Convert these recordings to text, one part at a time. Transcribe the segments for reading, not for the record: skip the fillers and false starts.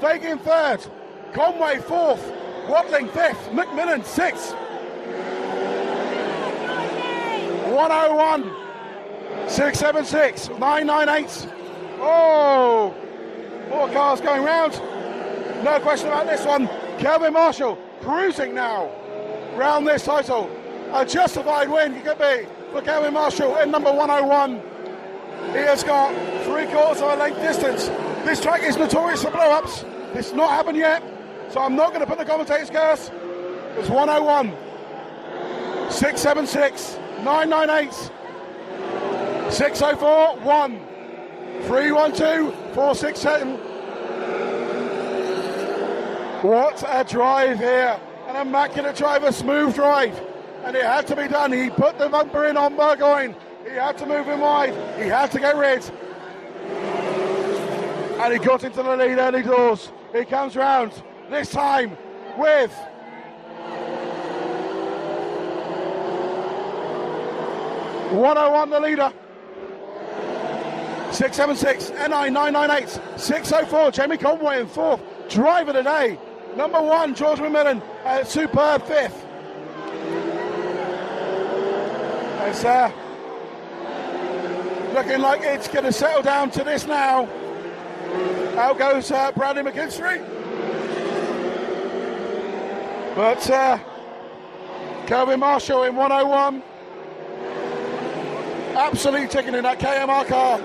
Fagan third, Conway fourth, Watling fifth, McMillan sixth. 101, 676, 998. Oh, more cars going round. No question about this one. Kelvin Marshall cruising now round this title. A justified win it could be for Kelvin Marshall in number 101. He has got 3/4 of a length distance. This track is notorious for blow-ups. It's not happened yet, so I'm not going to put the commentator's curse. It's 101, 676, 998, 604, 1, 312, 467. What a drive here. An immaculate drive, a smooth drive. And it had to be done. He put the bumper in on Burgoyne. He had to move him wide. He had to get rid. And he got into the lead early doors. He comes round, this time with .101 the leader. 676, NI 998, 604, Jamie Conway in fourth. Driver today, number 1, George McMillan, superb fifth. It's looking like it's going to settle down to this now. Out goes Bradley McKinstry. But Kelvin Marshall in 101. Absolutely ticking in that KMR car.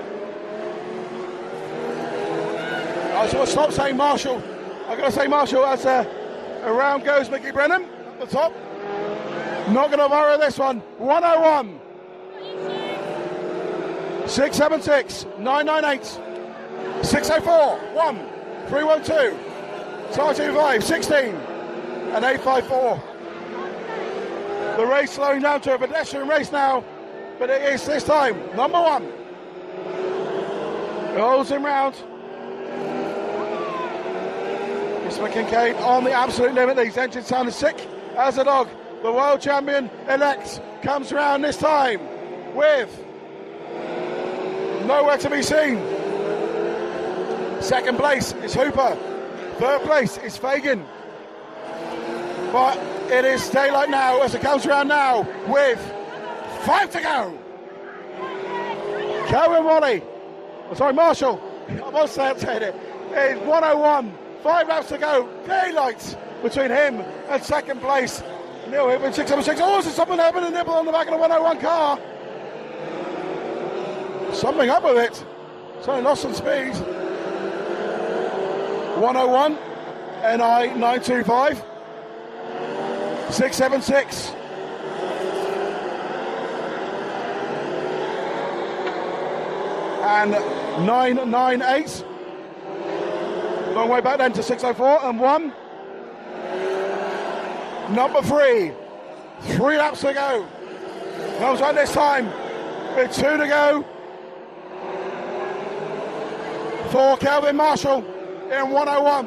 I should stop saying Marshall. I've got to say Marshall as around goes Mickey Brennan at the top. Not going to borrow this one. 101. 676, 998, 604, 1, 312, 525, 16, and 854. The race slowing down to a pedestrian race now, but it is this time number 1. It holds him round. Mr. McKincaid on the absolute limit. These engines sounded sick as a dog. The world champion elect comes round this time with nowhere to be seen. Second place is Hooper. Third place is Fagan. But it is daylight now as it comes around now with 5 to go. Marshall. I almost said it. It is 101. 5 laps to go. Daylight between him and second place. Neil Hooper in 676. Oh, is something happened? A nibble on the back of the 101 car. Something up with it. So lost some speed. 101, NI 925, 676. And 998. Long way back then to 604 and 1. Number 3. 3 laps to go. Comes right this time with 2 to go. For Kelvin Marshall in 101.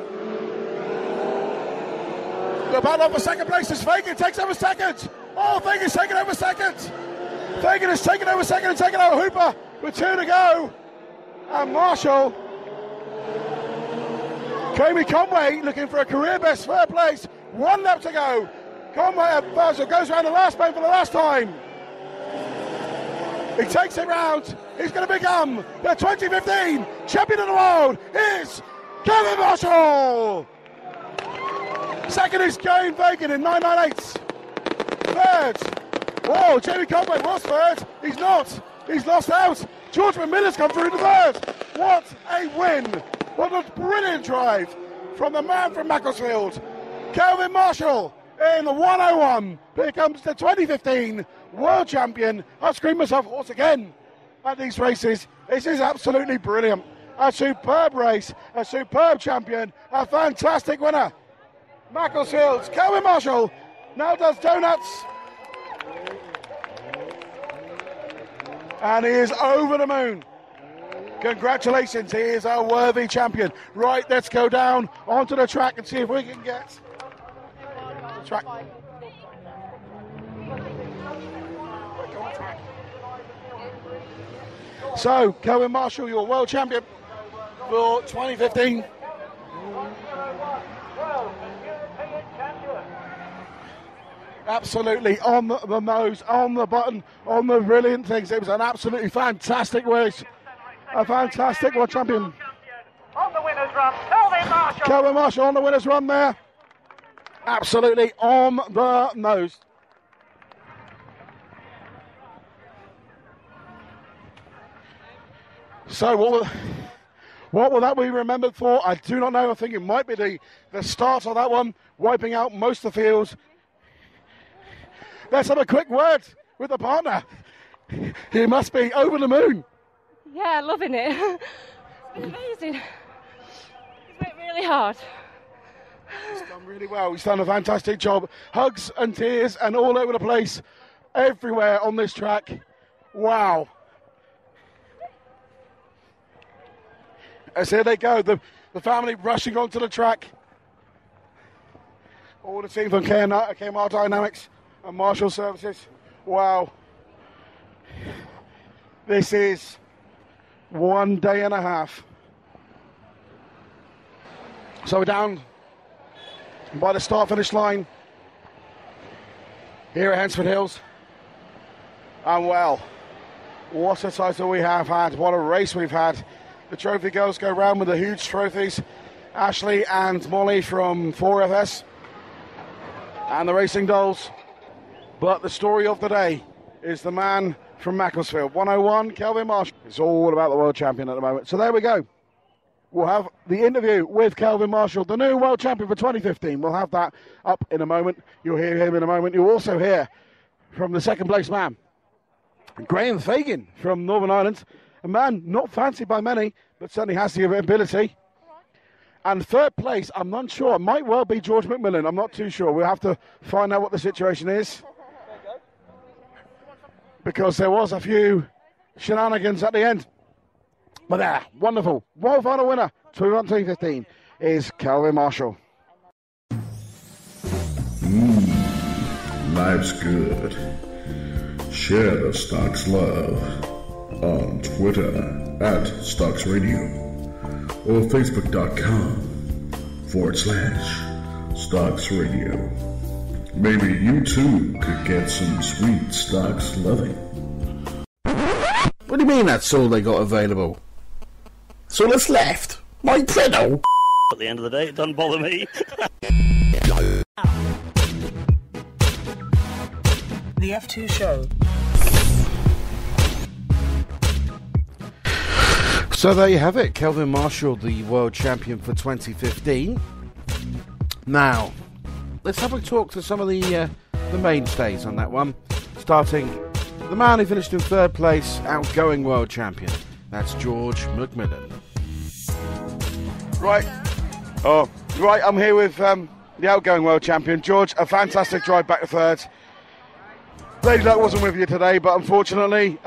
The battle for second place is Fagan, takes over second. Oh, Fagan's taken over second. Fagan has taken over second and taken over Hooper with 2 to go. And Marshall, Jamie Conway looking for a career best third place. 1 lap to go. Conway goes around the last bend for the last time. He takes it round. He's going to become the 2015 champion of the world. Is Kelvin Marshall. Second is Jane Fagan in 998. Third. Oh, Jamie Conway was third. He's not. He's lost out. George McMillan's come through to third. What a win. What a brilliant drive from the man from Macclesfield. Kelvin Marshall in the 101 becomes the 2015 world champion. I scream myself hoarse again at these races. This is absolutely brilliant. A superb race, a superb champion, a fantastic winner. Macclesfield's Kelvin Marshall now does donuts. And he is over the moon. Congratulations, he is a worthy champion. Right, let's go down onto the track and see if we can get the track. So, Kelvin Marshall, your world champion for 2015. Absolutely on the nose, on the button, on the brilliant things. It was an absolutely fantastic race. A fantastic world champion. On the winner's run, Kelvin Marshall. Kelvin Marshall on the winner's run there. Absolutely on the nose. So what will that be remembered for? I do not know. I think it might be the start of that one, wiping out most of the fields. Let's have a quick word with the partner. He must be over the moon. Yeah, loving it. It's been amazing. He's worked really hard. He's done really well. He's done a fantastic job. Hugs and tears and all over the place, everywhere on this track. Wow. As here they go, the family rushing onto the track. All the team from KMR Dynamics and Marshall Services. Wow. This is 1 day and a half. So we're down by the start-finish line here at Hensford Hills. And well, what a title we have had. What a race we've had. The trophy girls go round with the huge trophies. Ashley and Molly from 4FS and the Racing Dolls. But the story of the day is the man from Macclesfield, 101, Kelvin Marshall. It's all about the world champion at the moment. So there we go. We'll have the interview with Kelvin Marshall, the new world champion for 2015. We'll have that up in a moment. You'll hear him in a moment. You'll also hear from the second place man, Graham Fagan from Northern Ireland. A man not fancied by many, but certainly has the ability. And third place, I'm not sure. It might well be George McMillan. I'm not too sure. We'll have to find out what the situation is. Because there was a few shenanigans at the end. But there, wonderful. World final winner, 2015, is Kelvin Marshall. Life's good. Share the Stocks love on Twitter at Stocks Radio or Facebook.com/Stocks Radio. Maybe you too could get some sweet Stocks loving. What do you mean that's all they got available? That's all that's left? My Prino? At the end of the day, it doesn't bother me. The F2 Show. So there you have it, Kelvin Marshall, the world champion for 2015. Now, let's have a talk to some of the mainstays on that one. Starting the man who finished in third place, outgoing world champion. That's George McMillan. Right. I'm here with the outgoing world champion, George. A fantastic drive back to third. Lady Luck wasn't with you today, but unfortunately,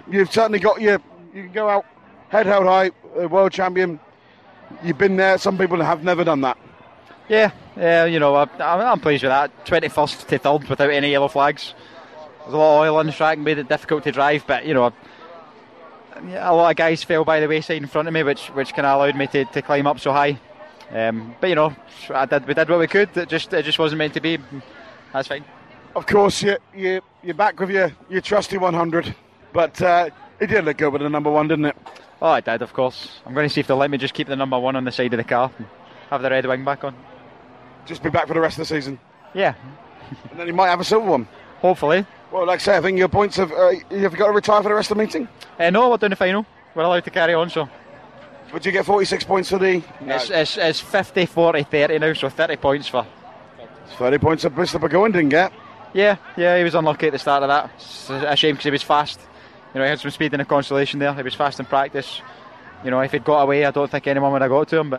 you've certainly got you can go out head held high, world champion. You've been there. Some people have never done that. Yeah, I'm pleased with that. 21st to 3rd without any yellow flags. There's a lot of oil on the track, made it difficult to drive, but a lot of guys fell by the wayside in front of me, which kind of allowed me to climb up so high. But we did what we could. It just wasn't meant to be. That's fine. Of course, you're back with your trusty 100, but it did look good with the number one, didn't it? Oh, it did, of course. I'm going to see if they'll let me just keep the number one on the side of the car and have the red wing back on. Just be back for the rest of the season? Yeah. And then you might have a silver one? Hopefully. Well, like I say, I think your points have you got to retire for the rest of the meeting? No, we're doing the final. We're allowed to carry on, so. Would you get 46 points for the... No. It's 50, 40, 30 now, so 30 points for... 30 points that Mr. Burgoyne didn't get. Yeah, he was unlucky at the start of that. It's a shame because he was fast. He had some speed in the consolation there. He was fast in practice. If he'd got away, I don't think anyone would have got to him,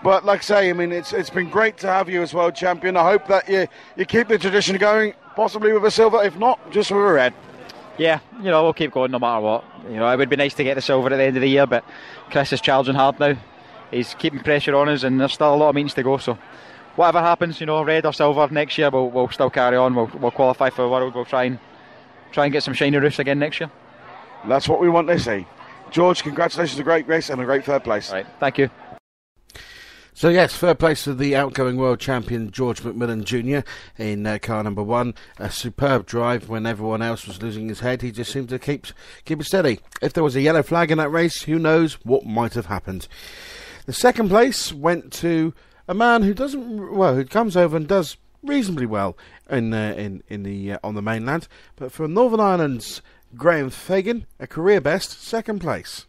But like I say, I mean, it's been great to have you as world champion. I hope that you keep the tradition going, possibly with a silver, if not, just with a red. Yeah, we'll keep going no matter what. It would be nice to get the silver at the end of the year, but Chris is challenging hard now. He's keeping pressure on us, and there's still a lot of meetings to go, so whatever happens, red or silver next year, we'll still carry on. We'll qualify for the world. We'll try and get some shiny roofs again next year. That's what we want to see. George, congratulations, a great race and a great third place. Right, thank you. So yes, third place to the outgoing world champion George McMillan Jr. in car number 1. A superb drive when everyone else was losing his head. He just seemed to keep it steady. If there was a yellow flag in that race, who knows what might have happened. The second place went to a man who who comes over and does reasonably well in the on the mainland, but for Northern Ireland's Graham Fagan, a career best second place.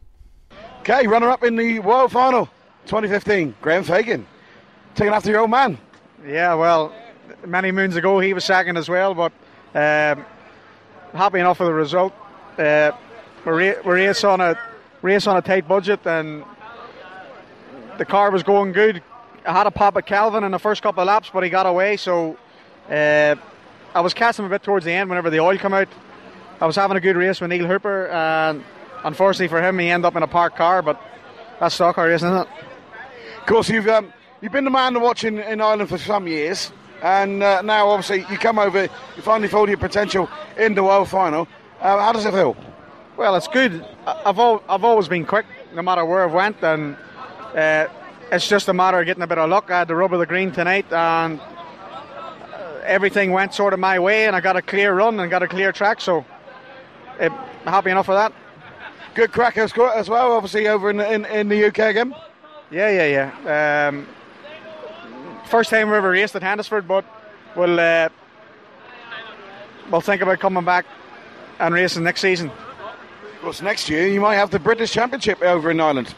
Okay, runner-up in the World Final 2015, Graham Fagan, taking after your old man. Yeah, well, many moons ago he was second as well, but happy enough with the result. We race on a tight budget, and the car was going good. I had a pop at Kelvin in the first couple of laps, but he got away, so I was catching him a bit towards the end whenever the oil came out. I was having a good race with Neil Hooper, and unfortunately for him, he ended up in a parked car, but that's stock car racing, isn't it? Of course, you've been the man to watch in Ireland for some years, and now obviously you come over, you finally found your potential in the World Final. How does it feel? Well, it's good. I've always been quick, no matter where I've went, and it's just a matter of getting a bit of luck. I had the rub of the green tonight, and everything went sort of my way, and I got a clear run and got a clear track, so I'm happy enough with that. Good crack as well, obviously, over in the UK again. Yeah. First time we ever raced at Hannahsford, but we'll think about coming back and racing next season. Of course, next year you might have the British Championship over in Ireland.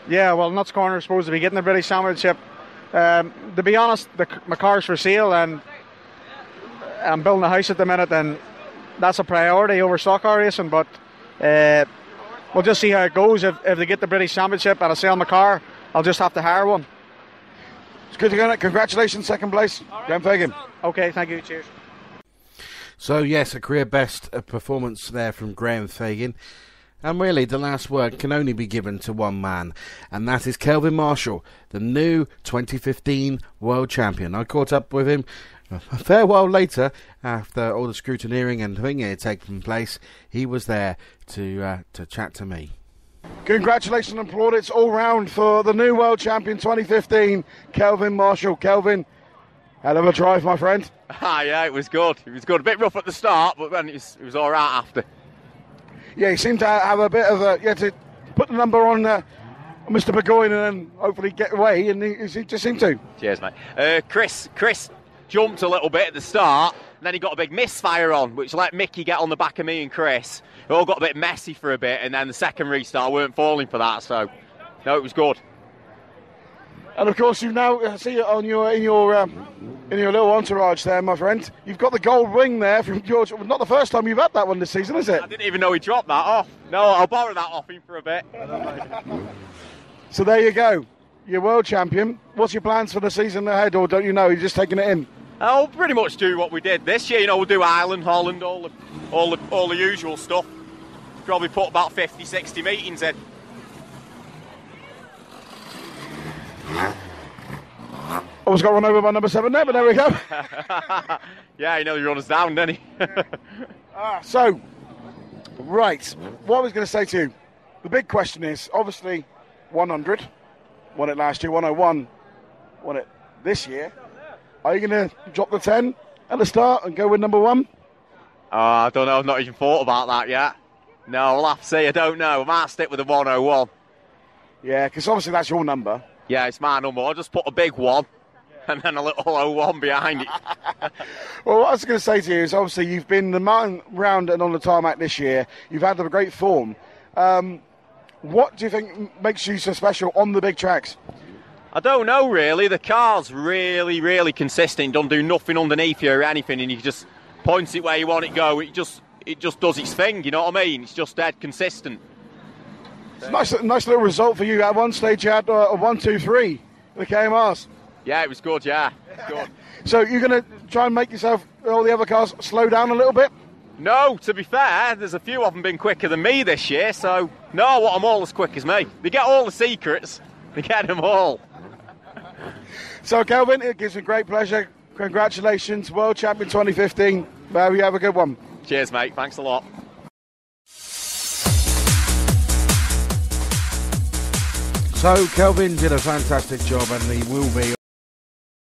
Yeah, well, Nuts Corner is supposed to be getting the British Championship. To be honest, my car's for sale, and I'm building a house at the minute, and that's a priority over stock car racing, but we'll just see how it goes. If they get the British Championship and I sell my car, I'll just have to hire one. It's good to go. Congratulations, second place, Graham Fagan. Okay, thank you. Cheers. So yes, a career best performance there from Graham Fagan. And really, the last word can only be given to one man, and that is Kelvin Marshall, the new 2015 world champion. I caught up with him a fair while later, after all the scrutineering and thingy had taken place. He was there to chat to me. Congratulations and plaudits all round for the new world champion 2015, Kelvin Marshall. Kelvin, hell of a drive, my friend. Yeah, it was good. It was good. A bit rough at the start, but then it was all right after. Yeah, he seemed to have a bit of to put the number on Mr. Burgoyne and then hopefully get away, and he just seemed to. Cheers, mate. Chris jumped a little bit at the start, and then he got a big misfire on, which let Mickey get on the back of me and Chris. It all got a bit messy for a bit, and then the second restart, I weren't falling for that, so no, it was good. And of course, you now see on in your little entourage there, my friend. You've got the gold wing there from George. Not the first time you've had that one this season, is it? I didn't even know he dropped that off. No, I'll borrow that off him for a bit. So there you go. You're world champion. What's your plans for the season ahead, or don't you know? You're just taking it in. I'll pretty much do what we did this year. We'll do Ireland, Holland, all the usual stuff. Probably put about 50, 60 meetings in. Almost got run over by number 7 there, but there we go. Yeah, he nearly run us down, didn't he? So, right, what I was going to say to you, the big question is, obviously, 100, won it last year, 101, won it this year. Are you going to drop the 10 at the start and go with number 1? I don't know, I've not even thought about that yet. No, we'll have to see, I don't know. I might stick with the 101. Yeah, because obviously that's your number. Yeah, it's my number. I'll just put a big 1 and then a little 01 behind it. Well, what I was going to say to you is, obviously, you've been the mountain round and on the tarmac this year. You've had a great form. What do you think makes you so special on the big tracks? I don't know, really. The car's really, really consistent. Don't do nothing underneath you or anything, and you just point it where you want it to go. It just does its thing, you know what I mean? It's just dead consistent. It's a nice little result for you. At one stage you had a 1-2-3 the KMRs. Yeah, it was good, yeah. Good. So you're going to try and make yourself, all the other cars, slow down a little bit? No, to be fair, there's a few of them been quicker than me this year, so no, I want them all as quick as me. They get all the secrets, they get them all. So Kelvin, it gives me great pleasure. Congratulations, World Champion 2015. Well, you have a good one. Cheers, mate. Thanks a lot. So Kelvin did a fantastic job, and he will be